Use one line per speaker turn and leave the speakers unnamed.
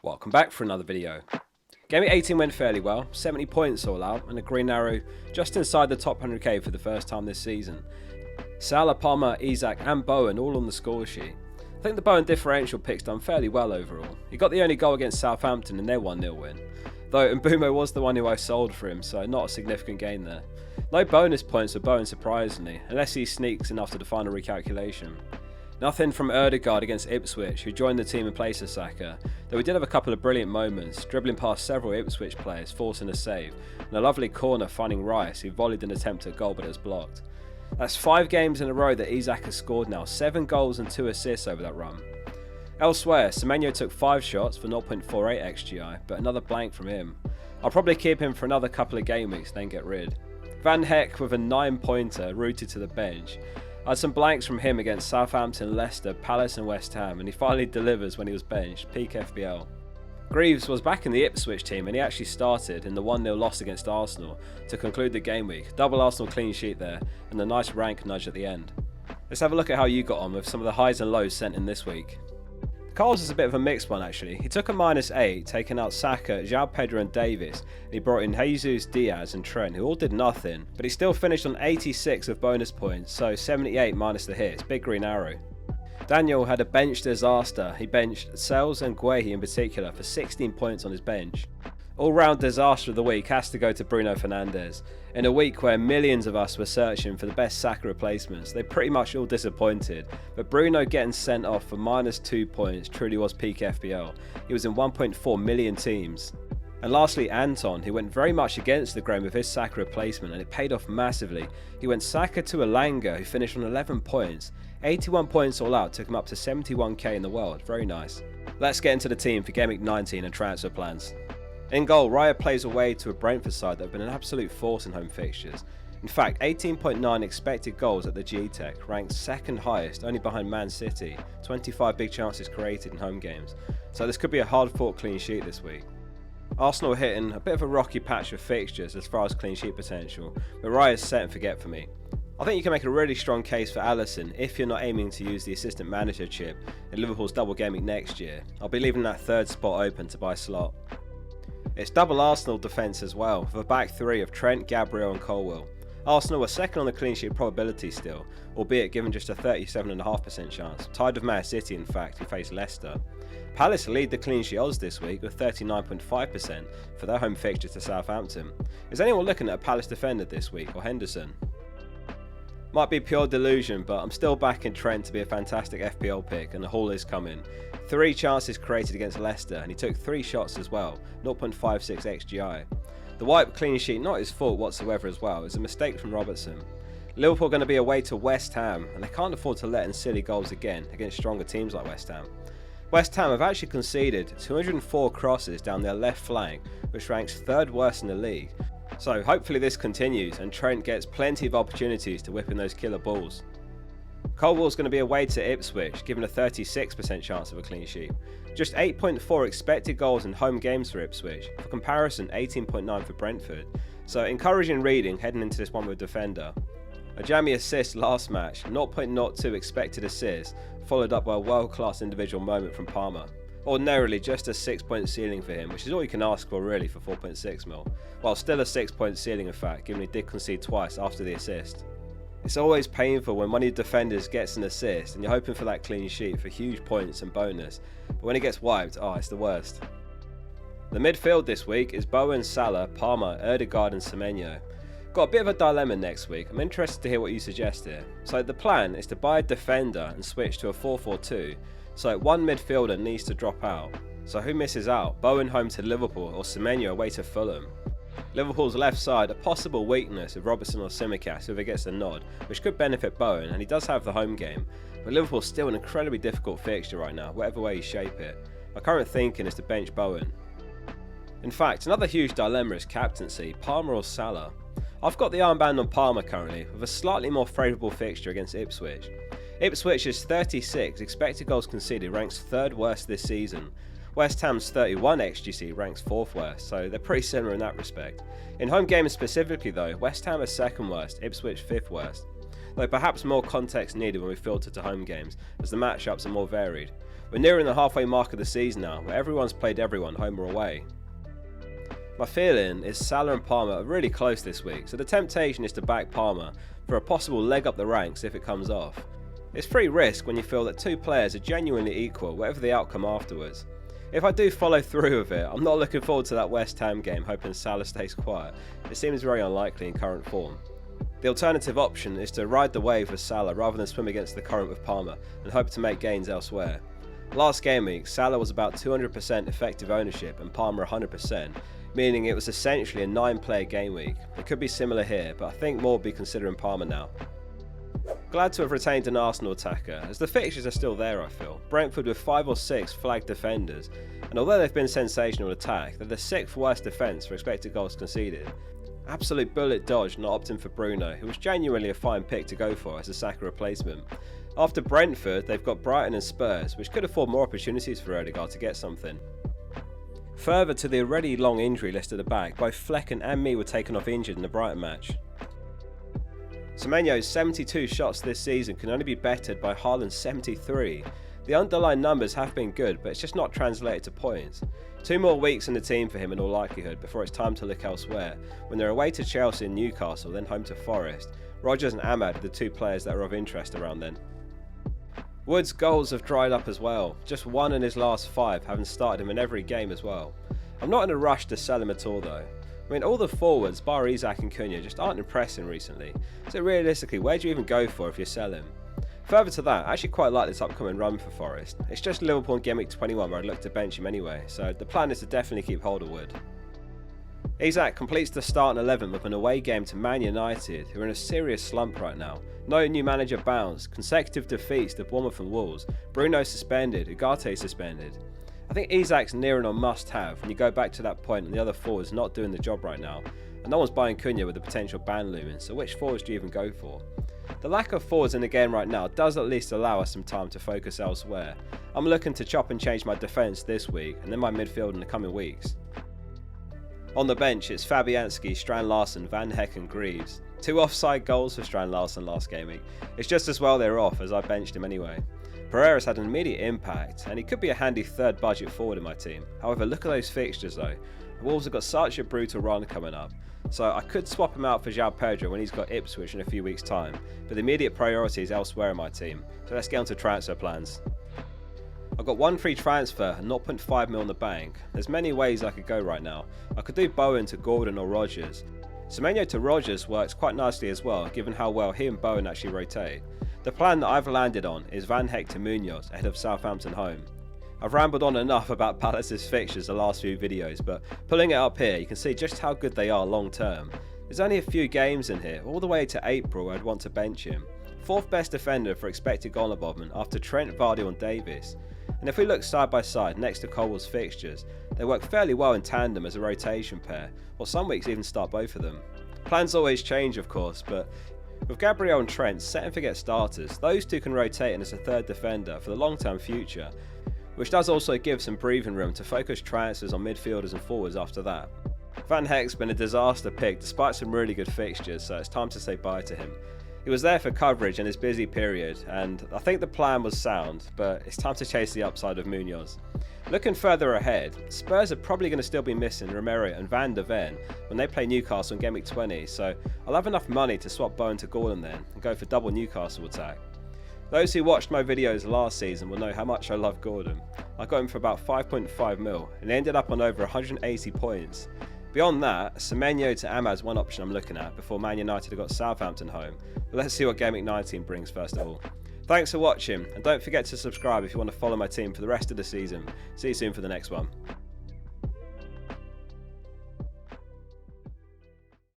Welcome back for another video. Gameweek 18 went fairly well, 70 points all out and a green arrow just inside the top 100k for the first time this season. Salah, Palmer, Isak and Bowen all on the score sheet. I think the Bowen differential pick's done fairly well overall. He got the only goal against Southampton in their 1-0 win. Though Mbumo was the one who I sold for him, so not a significant gain there. No bonus points for Bowen surprisingly, unless he sneaks enough to the final recalculation. Nothing from Ødegaard against Ipswich, who joined the team in place of Saka, though he did have a couple of brilliant moments, dribbling past several Ipswich players, forcing a save, and a lovely corner finding Rice, who volleyed an attempt at goal but it was blocked. That's 5 games in a row that Isak has scored now, 7 goals and 2 assists over that run. Elsewhere, Semenyo took 5 shots for 0.48 XGI, but another blank from him. I'll probably keep him for another couple of game weeks, then get rid. Van Heck with a 9-pointer rooted to the bench. I had some blanks from him against Southampton, Leicester, Palace and West Ham, and he finally delivers when he was benched, peak FPL. Greaves was back in the Ipswich team and he actually started in the 1-0 loss against Arsenal to conclude the game week. Double Arsenal clean sheet there and a nice rank nudge at the end. Let's have a look at how you got on with some of the highs and lows sent in this week. Carl's is a bit of a mixed one actually. He took a -8, taking out Saka, João Pedro and Davis, and he brought in Jesus, Diaz and Trent, who all did nothing, but he still finished on 86 of bonus points, so 78 minus the hits, big green arrow. Daniel had a bench disaster. He benched Sales and Guehi in particular for 16 points on his bench. All-round disaster of the week has to go to Bruno Fernandes. In a week where millions of us were searching for the best Saka replacements, they pretty much all disappointed, but Bruno getting sent off for -2 points truly was peak FPL. He was in 1.4 million teams. And lastly, Anton, who went very much against the grain with his Saka replacement, and it paid off massively. He went Saka to Elanga, who finished on 11 points. 81 points all out, took him up to 71k in the world, very nice. Let's get into the team for Gameweek 19 and transfer plans. In goal, Raya plays away to a Brentford side that have been an absolute force in home fixtures. In fact, 18.9 expected goals at the G-Tech, ranked second highest, only behind Man City, 25 big chances created in home games. So this could be a hard-fought clean sheet this week. Arsenal hitting a bit of a rocky patch of fixtures as far as clean sheet potential, but Raya's set and forget for me. I think you can make a really strong case for Alisson if you're not aiming to use the assistant manager chip in Liverpool's double game week next year. I'll be leaving that third spot open to buy slot. It's double Arsenal defence as well, with a back 3 of Trent, Gabriel and Colwill. Arsenal were second on the clean sheet probability still, albeit given just a 37.5% chance, tied with Man City in fact, who faced Leicester. Palace lead the clean sheet odds this week with 39.5% for their home fixture to Southampton. Is anyone looking at a Palace defender this week, or Henderson? Might be pure delusion, but I'm still backing Trent to be a fantastic FPL pick and the haul is coming. 3 chances created against Leicester and he took 3 shots as well, 0.56 XGI. The wipe clean sheet not his fault whatsoever as well, it's a mistake from Robertson. Liverpool going to be away to West Ham and they can't afford to let in silly goals again against stronger teams like West Ham. West Ham have actually conceded 204 crosses down their left flank, which ranks 3rd worst in the league. So hopefully this continues and Trent gets plenty of opportunities to whip in those killer balls. Colwell's going to be away to Ipswich, given a 36% chance of a clean sheet. Just 8.4 expected goals in home games for Ipswich, for comparison 18.9 for Brentford. So encouraging reading heading into this one with defender. A jammy assist last match, 0.02 expected assist, followed up by a world-class individual moment from Palmer. Ordinarily just a 6-point ceiling for him, which is all you can ask for really for 4.6 mil. While still a 6-point ceiling in fact, given he did concede twice after the assist. It's always painful when one of your defenders gets an assist and you're hoping for that clean sheet for huge points and bonus, but when he gets wiped, it's the worst. The midfield this week is Bowen, Salah, Palmer, Ødegaard and Semenyo. Got a bit of a dilemma next week, I'm interested to hear what you suggest here. So the plan is to buy a defender and switch to a 4-4-2, so one midfielder needs to drop out. So who misses out? Bowen home to Liverpool or Semenyo away to Fulham? Liverpool's left side, a possible weakness of Robertson or Tsimikas if he gets a nod, which could benefit Bowen and he does have the home game, but Liverpool's still an incredibly difficult fixture right now, whatever way you shape it. My current thinking is to bench Bowen. In fact, another huge dilemma is captaincy, Palmer or Salah. I've got the armband on Palmer currently, with a slightly more favourable fixture against Ipswich. Ipswich is 36 expected goals conceded, ranks 3rd worst this season. West Ham's 31 XGC ranks 4th worst, so they're pretty similar in that respect. In home games specifically though, West Ham is 2nd worst, Ipswich 5th worst. Though perhaps more context needed when we filter to home games, as the matchups are more varied. We're nearing the halfway mark of the season now, where everyone's played everyone, home or away. My feeling is Salah and Palmer are really close this week, so the temptation is to back Palmer for a possible leg up the ranks if it comes off. It's free risk when you feel that two players are genuinely equal, whatever the outcome afterwards. If I do follow through with it, I'm not looking forward to that West Ham game hoping Salah stays quiet. It seems very unlikely in current form. The alternative option is to ride the wave with Salah rather than swim against the current with Palmer and hope to make gains elsewhere. Last game week, Salah was about 200% effective ownership and Palmer 100%, meaning it was essentially a 9-player game week. It could be similar here, but I think more will be considering Palmer now. Glad to have retained an Arsenal attacker, as the fixtures are still there I feel. Brentford with 5 or 6 flagged defenders, and although they've been sensational attack, they're the 6th worst defence for expected goals conceded. Absolute bullet dodge not opting for Bruno, who was genuinely a fine pick to go for as a Saka replacement. After Brentford, they've got Brighton and Spurs, which could afford more opportunities for Odegaard to get something. Further to the already long injury list at the back, both Flecken and me were taken off injured in the Brighton match. Semenyo's 72 shots this season can only be bettered by Haaland's 73. The underlying numbers have been good, but it's just not translated to points. 2 more weeks in the team for him in all likelihood before it's time to look elsewhere, when they're away to Chelsea and Newcastle, then home to Forest. Rodgers and Ahmad are the 2 players that are of interest around then. Wood's goals have dried up as well, just 1 in his last 5, having started him in every game as well. I'm not in a rush to sell him at all though. I mean, all the forwards, bar Isak and Cunha, just aren't impressing recently, so realistically, where do you even go for if you sell him? Further to that, I actually quite like this upcoming run for Forest. It's just Liverpool and Gameweek 21 where I'd look to bench him anyway, so the plan is to definitely keep hold of Wood. Isak completes the starting 11 with an away game to Man United, who are in a serious slump right now. No new manager bounce, consecutive defeats to Bournemouth and Wolves, Bruno suspended, Ugarte suspended. I think Isak's nearing a must-have when you go back to that point and the other forwards not doing the job right now, and no one's buying Cunha with the potential ban looming, so which forwards do you even go for? The lack of forwards in the game right now does at least allow us some time to focus elsewhere. I'm looking to chop and change my defence this week, and then my midfield in the coming weeks. On the bench, it's Fabianski, Strand Larsen, Van Heck and Greaves. 2 offside goals for Strand Larsen last game week. It's just as well they're off, as I benched him anyway. Pereira's had an immediate impact, and he could be a handy third budget forward in my team. However, look at those fixtures though. The Wolves have got such a brutal run coming up, so I could swap him out for João Pedro when he's got Ipswich in a few weeks' time, but the immediate priority is elsewhere in my team, so let's get on to transfer plans. I've got 1 free transfer and 0.5 mil in the bank. There's many ways I could go right now. I could do Bowen to Gordon or Rodgers. Semenyo to Rodgers works quite nicely as well, given how well he and Bowen actually rotate. The plan that I've landed on is Van Heck to Munoz ahead of Southampton home. I've rambled on enough about Palace's fixtures the last few videos, but pulling it up here you can see just how good they are long term. There's only a few games in here, all the way to April where I'd want to bench him. 4th best defender for expected goal involvement after Trent, Vardy and Davis. And if we look side by side next to Colwell's fixtures, they work fairly well in tandem as a rotation pair, or some weeks even start both of them. Plans always change of course, but with Gabriel and Trent set and forget starters, those 2 can rotate in as a 3rd defender for the long term future, which does also give some breathing room to focus transfers on midfielders and forwards after that. Van Heck's been a disaster pick despite some really good fixtures, so it's time to say bye to him. He was there for coverage in his busy period, and I think the plan was sound, but it's time to chase the upside of Munoz. Looking further ahead, Spurs are probably going to still be missing Romero and Van der Ven when they play Newcastle in Gameweek 20, so I'll have enough money to swap Bowen to Gordon then and go for double Newcastle attack. Those who watched my videos last season will know how much I love Gordon. I got him for about 5.5 mil and he ended up on over 180 points. Beyond that, Semenyo to Ahmad's one option I'm looking at before Man United have got Southampton home, but let's see what Gameweek19 brings first of all. Thanks for watching, and don't forget to subscribe if you want to follow my team for the rest of the season. See you soon for the next one.